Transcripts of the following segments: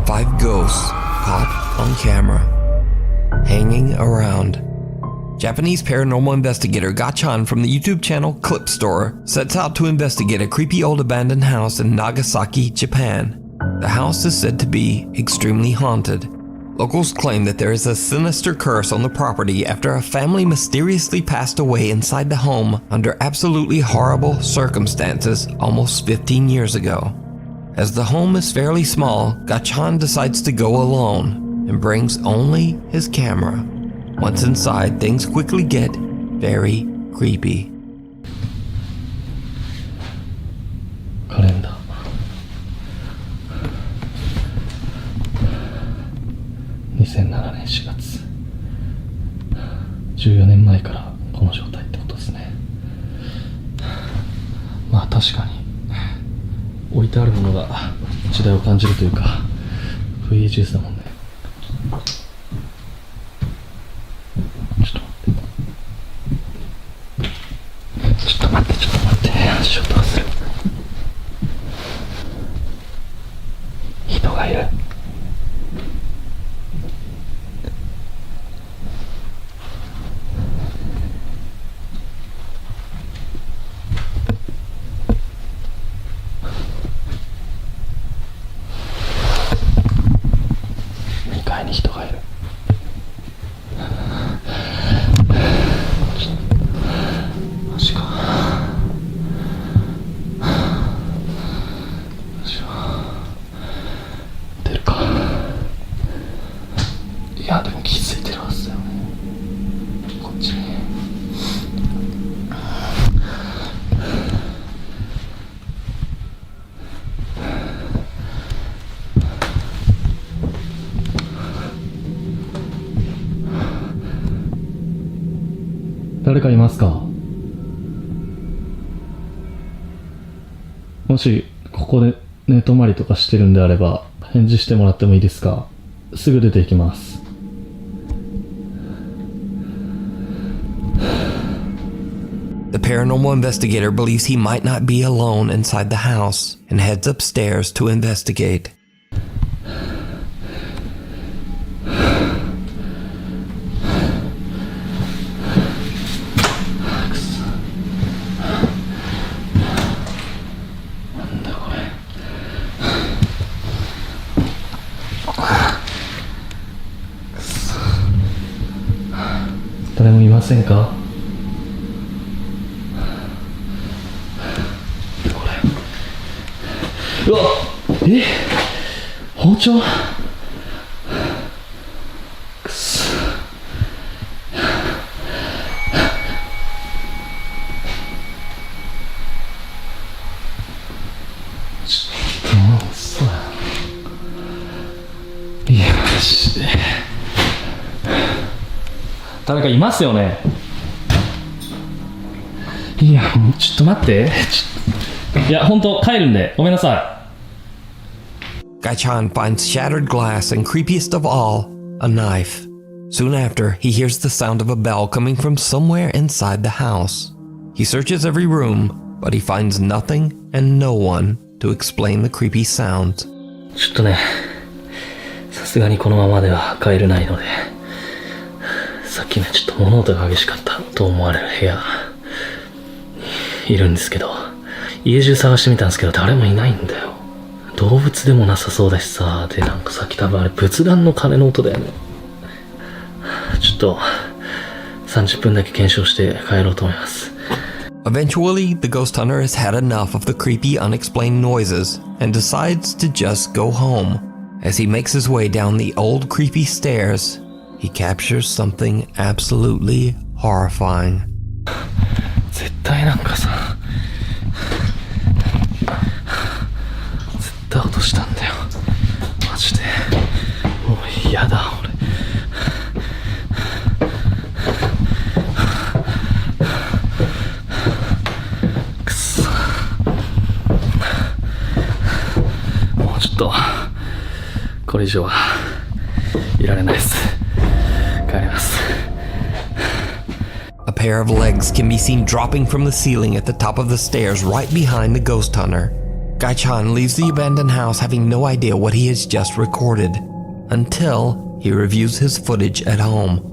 5 ghosts caught on camera, hanging around. Japanese paranormal investigator Gachan from the YouTube channel Clip Store sets out to investigate a creepy old abandoned house in Nagasaki, Japan. The house is said to be extremely haunted. Locals claim that there is a sinister curse on the property after a family mysteriously passed away inside the home under absolutely horrible circumstances almost 15 years ago. As the home is fairly small, Gachan decides to go alone and brings only his camera. Once inside, things quickly get very creepy. カレンダー2007年4月14年前からこの状態ってことですね。まあ確かに置いてあるものが時代を感じるというか VHS だもんね。ちょっと待って足音がする。人がいる。2階に人がいる。マジか。出るか。いやでも気づいてるはずだよね。こっちに。誰かいますか？もしここで寝泊まりとかしてるんであれば返事してもらってもいいですか？すぐ出ていきます。The paranormal investigator believes he might not be alone inside the house and heads upstairs to investigate. "誰もいませんか？うわえ包丁くそちょっともう嘘やいやマジで誰かいますよね。いやもうちょっと待っていや本当帰るんでごめんなさい。Gaichan finds shattered glass and, creepiest of all, a knife. Soon after, he hears the sound of a bell coming from somewhere inside the house. He searches every room, but he finds nothing and no one to explain the creepy sounds. ちょっとね、さすがにこのままでは帰れないので、さっきねちょっと物音が激しかったと思われる部屋にいるんですけど、家中探してみたんですけど誰もいないんだよ。動物でもなさそうだしさ、でなんかさっき多分あれ仏壇の鐘の音だよね。ちょっと30分だけ検証して帰ろうと思います。Eventually, the ghost hunter has had enough of the creepy, unexplained noises and decides to just go home. As he makes his way down the old creepy stairs, he captures something absolutely horrifying. 絶対なんかさ落としたんだよマジで。もう嫌だ俺。くそもうちょっとこれ以上はいられないです。帰ります。A pair of legs can be seen dropping from the ceiling at the top of the stairs right behind the ghost hunter. Chan leaves the abandoned house having no idea what he has just recorded, until he reviews his footage at home.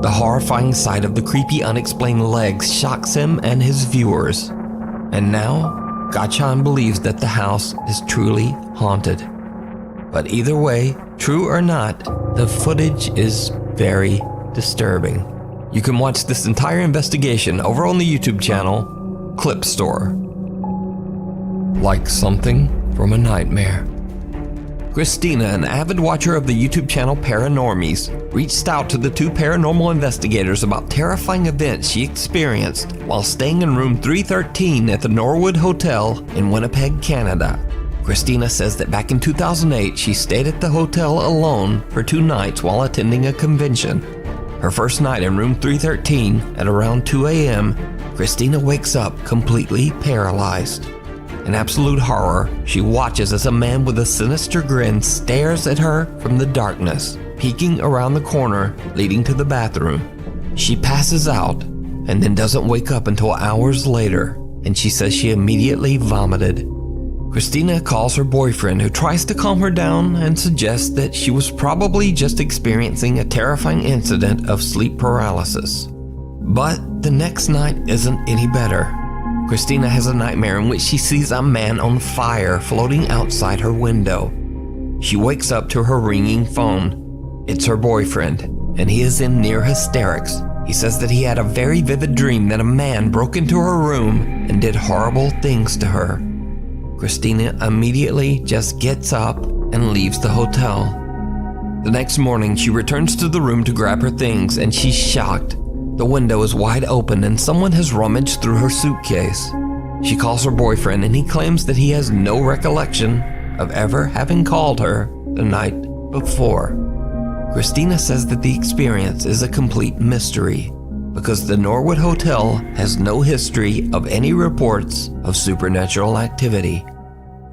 The horrifying sight of the creepy unexplained legs shocks him and his viewers. And now, Chan believes that the house is truly haunted. But either way, true or not, the footage is very disturbing. You can watch this entire investigation over on the YouTube channel, Clip Store. Like something from a nightmare. Christina, an avid watcher of the YouTube channel Paranormies, reached out to the two paranormal investigators about terrifying events she experienced while staying in room 313 at the Norwood Hotel in Winnipeg, Canada. Christina says that back in 2008, she stayed at the hotel alone for 2 nights while attending a convention. Her first night in room 313 at around 2 a.m., Christina wakes up completely paralyzed. In absolute horror, she watches as a man with a sinister grin stares at her from the darkness, peeking around the corner leading to the bathroom. She passes out and then doesn't wake up until hours later, and she says she immediately vomited. Christina calls her boyfriend, who tries to calm her down and suggests that she was probably just experiencing a terrifying incident of sleep paralysis. But the next night isn't any better. Christina has a nightmare in which she sees a man on fire floating outside her window. She wakes up to her ringing phone. It's her boyfriend, and he is in near hysterics. He says that he had a very vivid dream that a man broke into her room and did horrible things to her. Christina immediately just gets up and leaves the hotel. The next morning, she returns to the room to grab her things, and she's shocked. The window is wide open and someone has rummaged through her suitcase. She calls her boyfriend and he claims that he has no recollection of ever having called her the night before. Christina says that the experience is a complete mystery because the Norwood Hotel has no history of any reports of supernatural activity.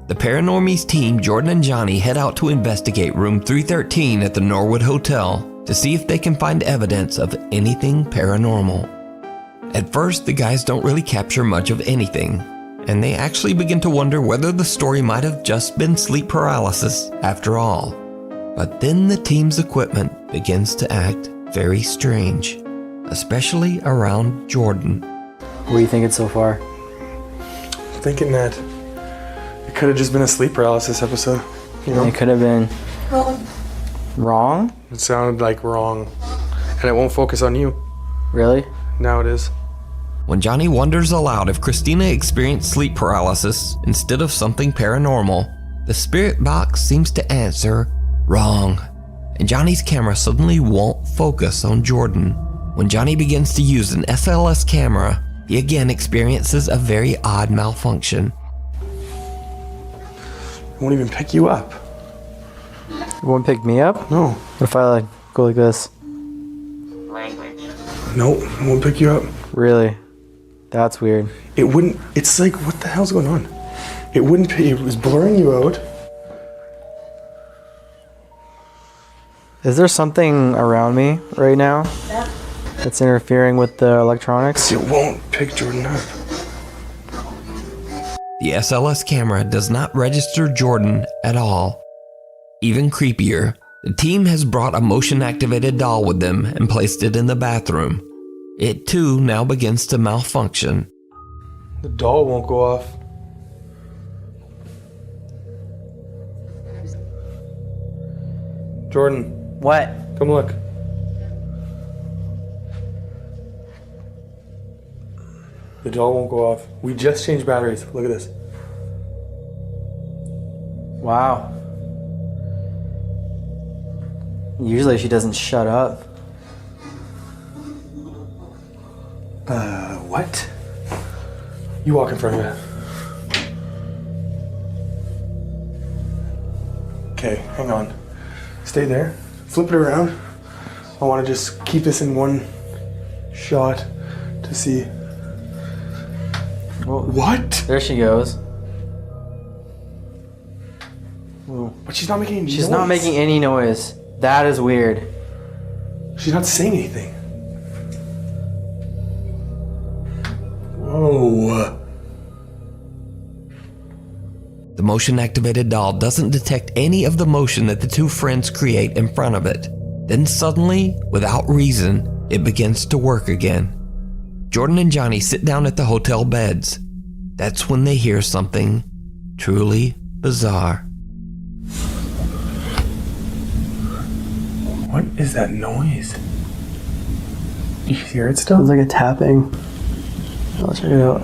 The Paranormies team, Jordan and Johnny, head out to investigate room 313 at the Norwood Hotel to see if they can find evidence of anything paranormal. At first, the guys don't really capture much of anything, and they actually begin to wonder whether the story might have just been sleep paralysis after all. But then the team's equipment begins to act very strange, especially around Jordan. What are you thinking so far? I'm thinking that it could have just been a sleep paralysis episode, you know? It could have been wrong? It sounded like wrong, and it won't focus on you. Really? Now it is. When Johnny wonders aloud if Christina experienced sleep paralysis instead of something paranormal, the spirit box seems to answer wrong, and Johnny's camera suddenly won't focus on Jordan. When Johnny begins to use an SLS camera, he again experiences a very odd malfunction. It won't even pick you up. It won't pick me up? No. What if I go like this? No, it won't pick you up. Really? That's weird. It wouldn't, it's like, what the hell's going on? It wouldn't pick, it was blurring you out. Is there something around me right now that's interfering with the electronics? It won't pick Jordan up. The SLS camera does not register Jordan at all. Even creepier, the team has brought a motion-activated doll with them and placed it in the bathroom. It too now begins to malfunction. The doll won't go off. Jordan, What? come look. The doll won't go off. We just changed batteries. Look at this. Wow. Usually she doesn't shut up. What? You walk in front of it. Okay, hang on. Stay there. Flip it around. I want to just keep this in one shot to see. Well, What? there she goes. Whoa. But she's not making any noise. She's not making any noise. That is weird. She's not saying anything. Whoa. The motion-activated doll doesn't detect any of the motion that the two friends create in front of it. Then suddenly, without reason, it begins to work again. Jordan and Johnny sit down at the hotel beds. That's when they hear something truly bizarre. What is that noise? You hear it still? Sounds like a tapping. I'll check it out.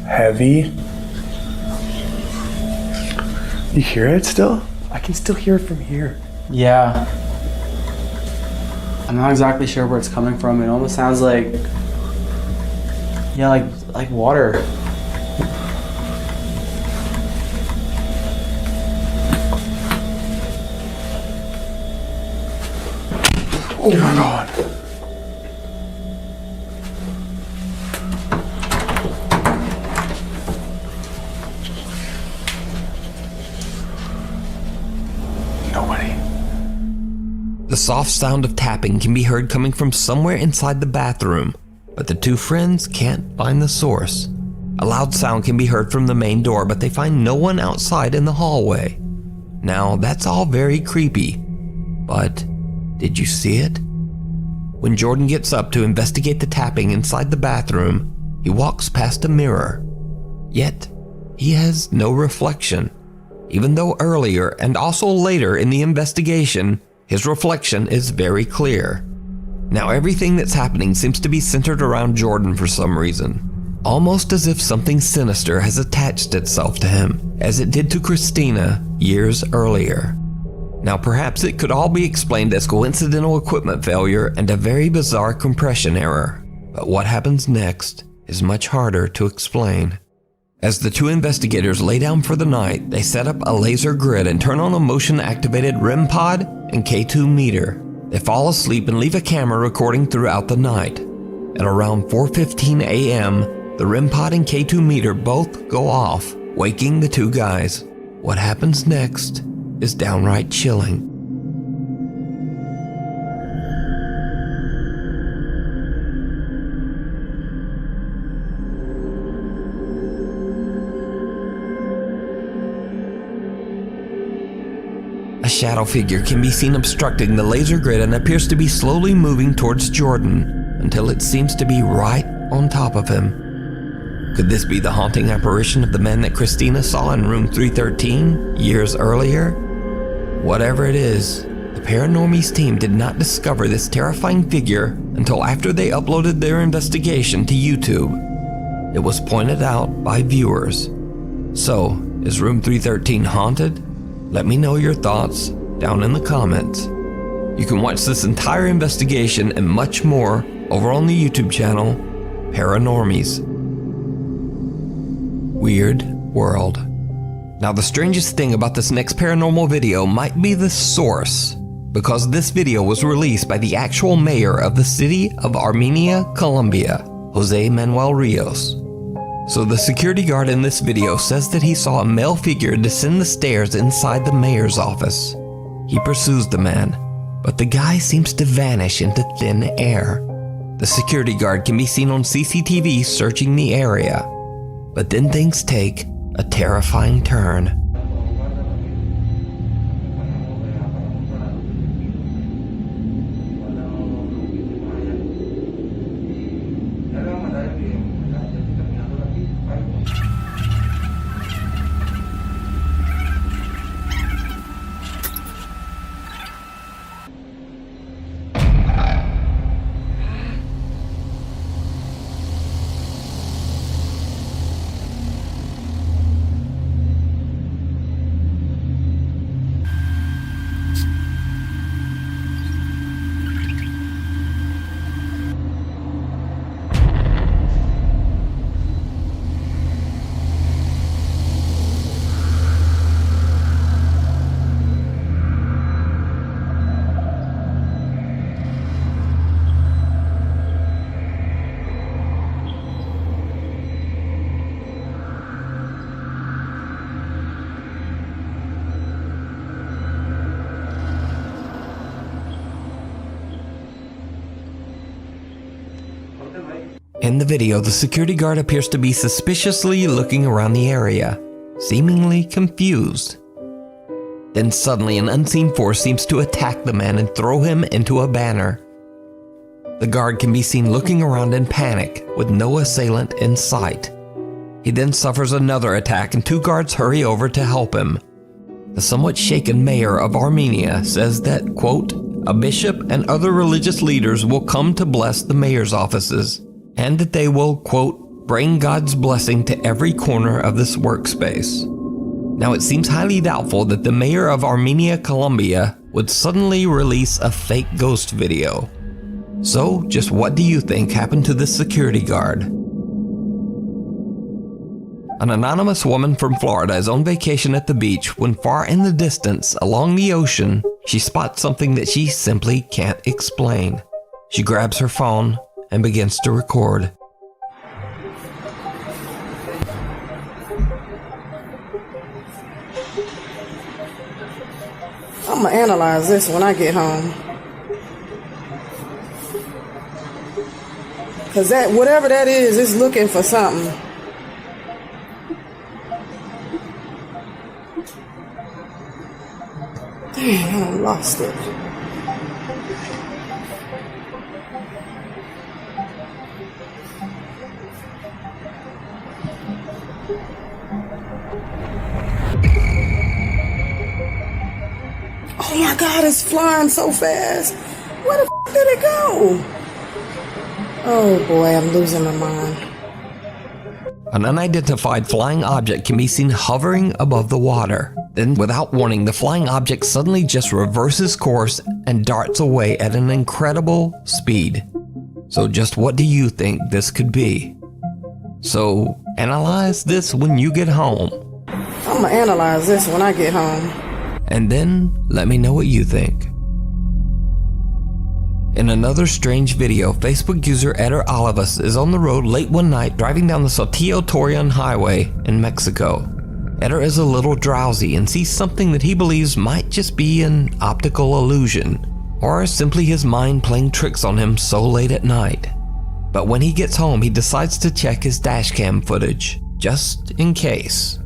Heavy? You hear it still? I can still hear it from here. Yeah. I'm not exactly sure where it's coming from. It almost sounds like, yeah, like water. Oh my god. Nobody. The soft sound of tapping can be heard coming from somewhere inside the bathroom, but the two friends can't find the source. A loud sound can be heard from the main door, but they find no one outside in the hallway. Now, that's all very creepy, but did you see it? When Jordan gets up to investigate the tapping inside the bathroom, he walks past a mirror. Yet, he has no reflection, even though earlier and also later in the investigation, his reflection is very clear. Now everything that's happening seems to be centered around Jordan for some reason, almost as if something sinister has attached itself to him, as it did to Christina years earlier. Now perhaps it could all be explained as coincidental equipment failure and a very bizarre compression error, but what happens next is much harder to explain. As the two investigators lay down for the night, they set up a laser grid and turn on a motion-activated REM pod and K2 meter. They fall asleep and leave a camera recording throughout the night. At around 4:15 a.m., the REM pod and K2 meter both go off, waking the two guys. What happens next is downright chilling. A shadow figure can be seen obstructing the laser grid and appears to be slowly moving towards Jordan until it seems to be right on top of him. Could this be the haunting apparition of the man that Christina saw in room 313 years earlier? Whatever it is, the Paranormies team did not discover this terrifying figure until after they uploaded their investigation to YouTube. It was pointed out by viewers. So, is room 313 haunted? Let me know your thoughts down in the comments. You can watch this entire investigation and much more over on the YouTube channel, Paranormies. Weird World. Now the strangest thing about this next paranormal video might be the source, because this video was released by the actual mayor of the city of Armenia, Colombia, Jose Manuel Rios. So the security guard in this video says that he saw a male figure descend the stairs inside the mayor's office. He pursues the man, but the guy seems to vanish into thin air. The security guard can be seen on CCTV searching the area, but then things take a terrifying turn. In the video, the security guard appears to be suspiciously looking around the area, seemingly confused. Then suddenly an unseen force seems to attack the man and throw him into a banner. The guard can be seen looking around in panic, with no assailant in sight. He then suffers another attack and 2 guards hurry over to help him. The somewhat shaken mayor of Armenia says that, quote, a bishop and other religious leaders will come to bless the mayor's offices, and that they will, quote, bring God's blessing to every corner of this workspace. Now it seems highly doubtful that the mayor of Armenia, Colombia would suddenly release a fake ghost video. So, just what do you think happened to this security guard? An anonymous woman from Florida is on vacation at the beach when far in the distance, along the ocean, she spots something that she simply can't explain. She grabs her phone and begins to record. I'm gonna analyze this when I get home. Cause that, whatever that is looking for something. Dang, I lost it. Oh my God, it's flying so fast. Where the f did it go? Oh boy, I'm losing my mind. An unidentified flying object can be seen hovering above the water. Then, without warning, the flying object suddenly just reverses course and darts away at an incredible speed. So just what do you think this could be? So, analyze this when you get home. I'm gonna analyze this when I get home. And then, let me know what you think. In another strange video, Facebook user Eder Olivas is on the road late one night driving down the Saltillo-Torreon highway in Mexico. Eder is a little drowsy and sees something that he believes might just be an optical illusion, or simply his mind playing tricks on him so late at night. But when he gets home, he decides to check his dashcam footage, just in case.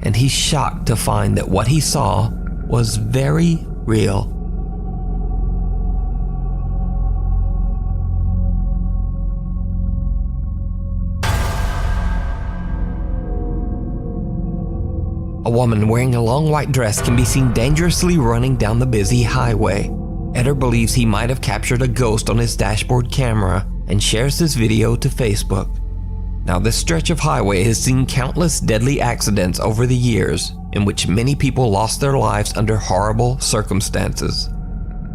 And he's shocked to find that what he saw was very real. A woman wearing a long white dress can be seen dangerously running down the busy highway. Eder believes he might have captured a ghost on his dashboard camera and shares this video to Facebook. Now, this stretch of highway has seen countless deadly accidents over the years in which many people lost their lives under horrible circumstances.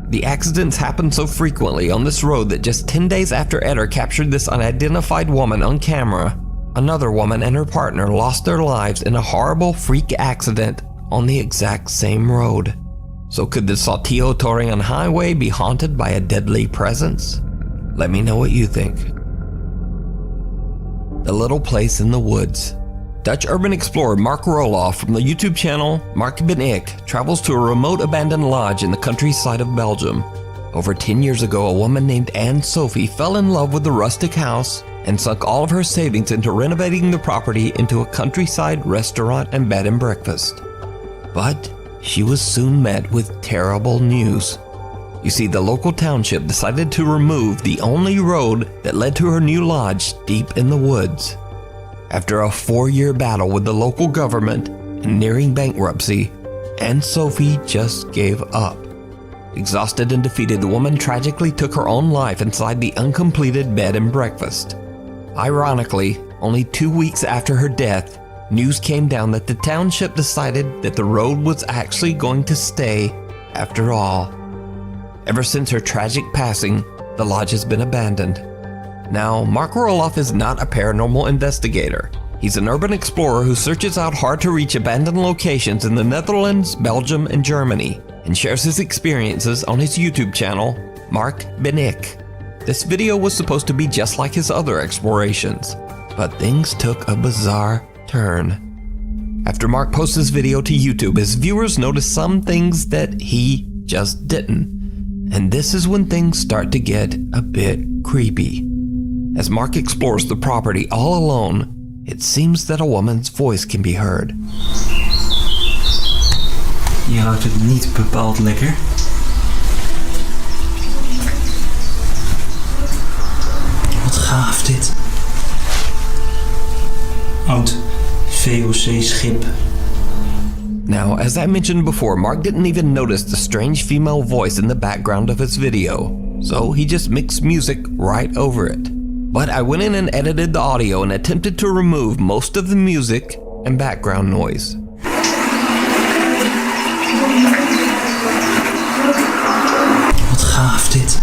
The accidents happen so frequently on this road that just 10 days after Eder captured this unidentified woman on camera, another woman and her partner lost their lives in a horrible freak accident on the exact same road. So could the Saltillo-Torreon highway be haunted by a deadly presence? Let me know what you think. The Little Place in the Woods. Dutch urban explorer Mark Roloff from the YouTube channel Mark Ben Ik travels to a remote abandoned lodge in the countryside of Belgium. Over 10 years ago, a woman named Anne Sophie fell in love with the rustic house and sunk all of her savings into renovating the property into a countryside restaurant and bed and breakfast. But she was soon met with terrible news. You see, the local township decided to remove the only road that led to her new lodge deep in the woods. After a 4-year battle with the local government and nearing bankruptcy, Anne Sophie just gave up. Exhausted and defeated, the woman tragically took her own life inside the uncompleted bed and breakfast. Ironically, only 2 weeks after her death, news came down that the township decided that the road was actually going to stay after all. Ever since her tragic passing, the lodge has been abandoned. Now, Mark Roloff is not a paranormal investigator. He's an urban explorer who searches out hard-to-reach abandoned locations in the Netherlands, Belgium, and Germany, and shares his experiences on his YouTube channel, Mark Ben Ik. This video was supposed to be just like his other explorations, but things took a bizarre turn. After Mark posts this video to YouTube, his viewers noticed some things that he just didn't. And this is when things start to get a bit creepy. As Mark explores the property all alone, it seems that a woman's voice can be heard. Je houdt het niet bepaald lekker. Wat gaaf dit. Oud VOC-schip. Now, as I mentioned before, Mark didn't even notice the strange female voice in the background of his video, so he just mixed music right over it. But I went in and edited the audio and attempted to remove most of the music and background noise. Wat gaaf dit.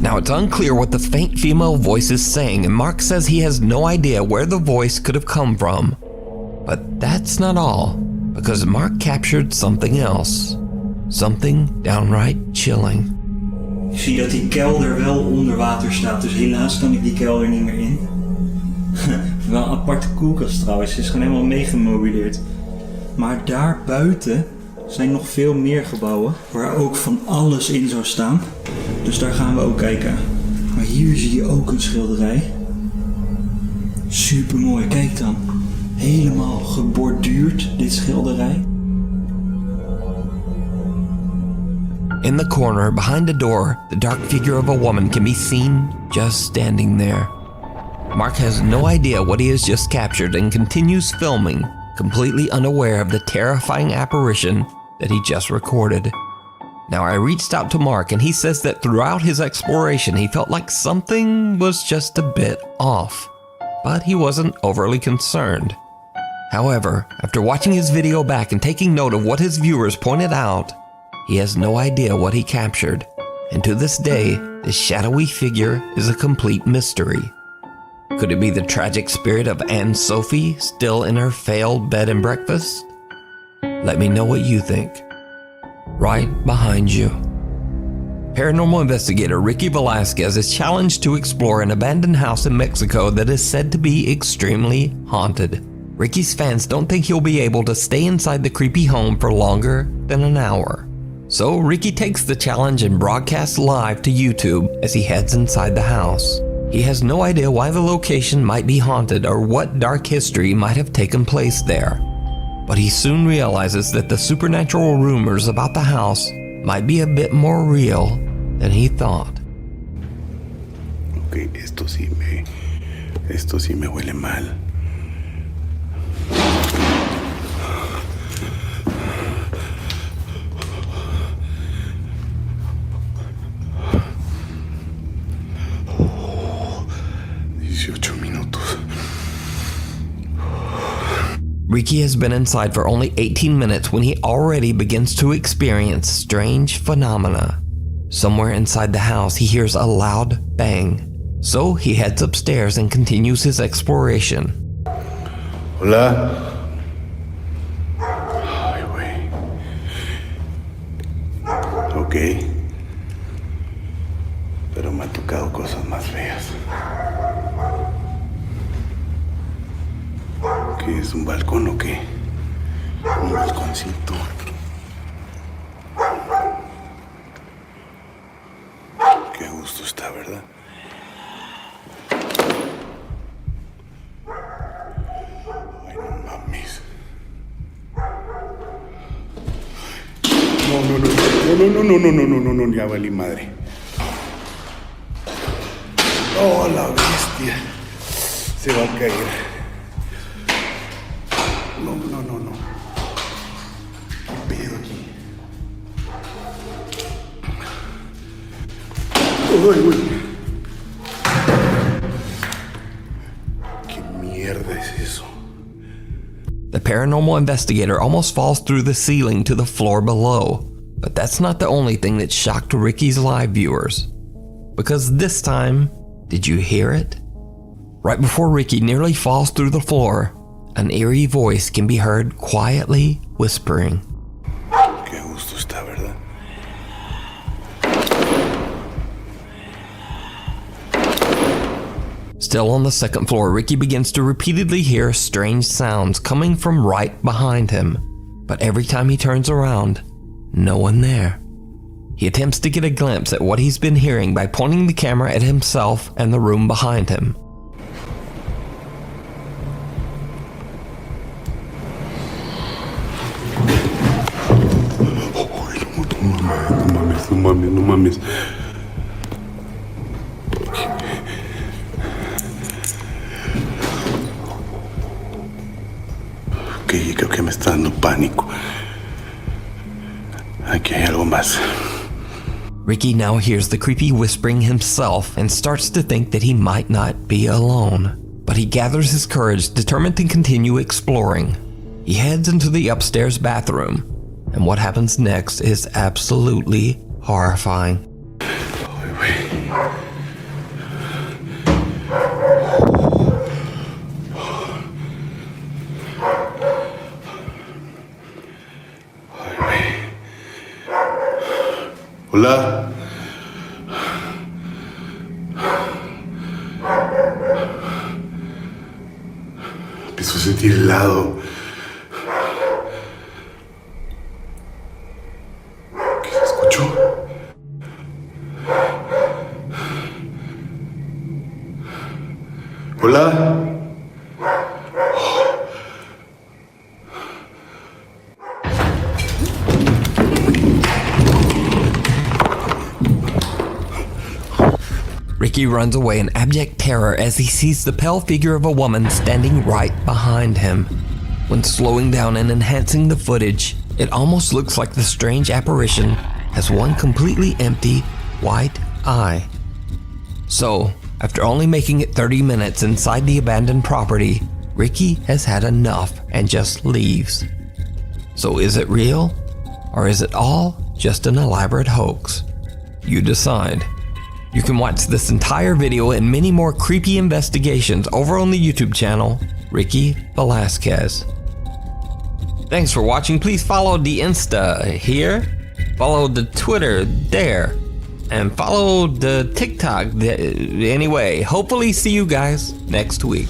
Now, it's unclear what the faint female voice is saying, and Mark says he has no idea where the voice could have come from. But that's not all, because Mark captured something else. Something downright chilling. Ik zie dat die kelder wel onder water staat, dus helaas kan ik die kelder niet meer in. Wel een aparte koelkast trouwens, ze is gewoon helemaal meegemobileerd. Maar daar buiten zijn nog veel meer gebouwen waar ook van alles in zou staan. Dus daar gaan we ook kijken. Maar hier zie je ook een schilderij. Super mooi, kijk dan. Helemaal geborduurd, dit schilderij. In the corner, behind the door, the dark figure of a woman can be seen just standing there. Mark has no idea what he has just captured and continues filming, completely unaware of the terrifying apparition that he just recorded. Now, I reached out to Mark and he says that throughout his exploration he felt like something was just a bit off, but he wasn't overly concerned. However, after watching his video back and taking note of what his viewers pointed out, he has no idea what he captured, and to this day, this shadowy figure is a complete mystery. Could it be the tragic spirit of Anne Sophie still in her failed bed and breakfast? Let me know what you think. Right behind you. Paranormal investigator Ricky Velasquez is challenged to explore an abandoned house in Mexico that is said to be extremely haunted. Ricky's fans don't think he'll be able to stay inside the creepy home for longer than an hour. So Ricky takes the challenge and broadcasts live to YouTube as he heads inside the house. He has no idea why the location might be haunted or what dark history might have taken place there. But he soon realizes that the supernatural rumors about the house might be a bit more real than he thought. Ok, esto sí me huele mal. Ricky has been inside for only 18 minutes when he already begins to experience strange phenomena. Somewhere inside the house, he hears a loud bang. So he heads upstairs and continues his exploration. Hola. Ay, güey. Ok. Pero me ha tocado cosas más feas. ¿Qué es un balcón o qué? Un balconcito. Qué a gusto está, ¿verdad? Ay, no mames. No, ya valí madre. Oh, la bestia. Se va a caer. No. ¿Qué pedo aquí? Uy. ¿Qué mierda es eso? The paranormal investigator almost falls through the ceiling to the floor below. But that's not the only thing that shocked Ricky's live viewers. Because this time, did you hear it? Right before Ricky nearly falls through the floor, an eerie voice can be heard quietly whispering. Qué a gusto está, ¿verdad? Still on the second floor, Ricky begins to repeatedly hear strange sounds coming from right behind him. But every time he turns around, no one there. He attempts to get a glimpse at what he's been hearing by pointing the camera at himself and the room behind him. No mames. Ok, creo que me está dando pánico. Aquí hay algo más. Ricky now hears the creepy whispering himself and starts to think that he might not be alone. But he gathers his courage, determined to continue exploring. He heads into the upstairs bathroom, and what happens next is absolutely horrifying. Hola. Empiezo a sentir helado. ¿Qué se escuchó? Hola. Ricky runs away in abject terror as he sees the pale figure of a woman standing right behind him. When slowing down and enhancing the footage, it almost looks like the strange apparition has one completely empty white eye. So, after only making it 30 minutes inside the abandoned property, Ricky has had enough and just leaves. So is it real? Or is it all just an elaborate hoax? You decide. You can watch this entire video and many more creepy investigations over on the YouTube channel, Ricky Velasquez. Thanks for watching. Please follow the Insta here, follow the Twitter there, and follow the TikTok. Anyway, hopefully see you guys next week.